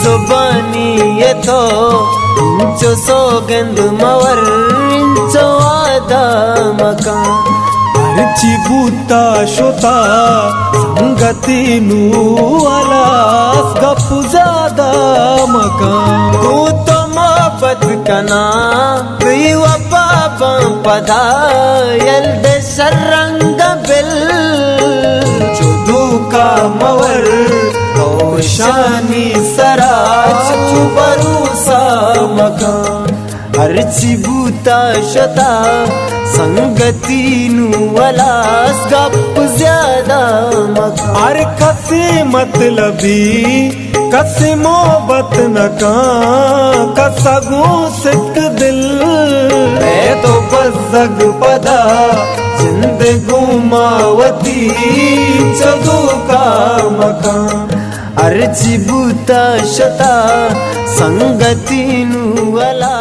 जुबानी ये तो जो सौगंद मवर जो आदा मकान अर्ची बूता शोता संगती आलास गप्पू ज्यादा मकान तू तो मोहब्बत कना वफा पदा यल्दे सरंग बिल जो का मवर शानी सराज भरोसा मकान अर्ची बूता शता संगती वलास गप ज्यादा मकान अर कसे मतलबी कसे मोहब्बत नका कसगो सिक दिल मैं तो बस जग पदा जिंदगू मावती चदू का मकान अर्जी बूता शता संगती वाला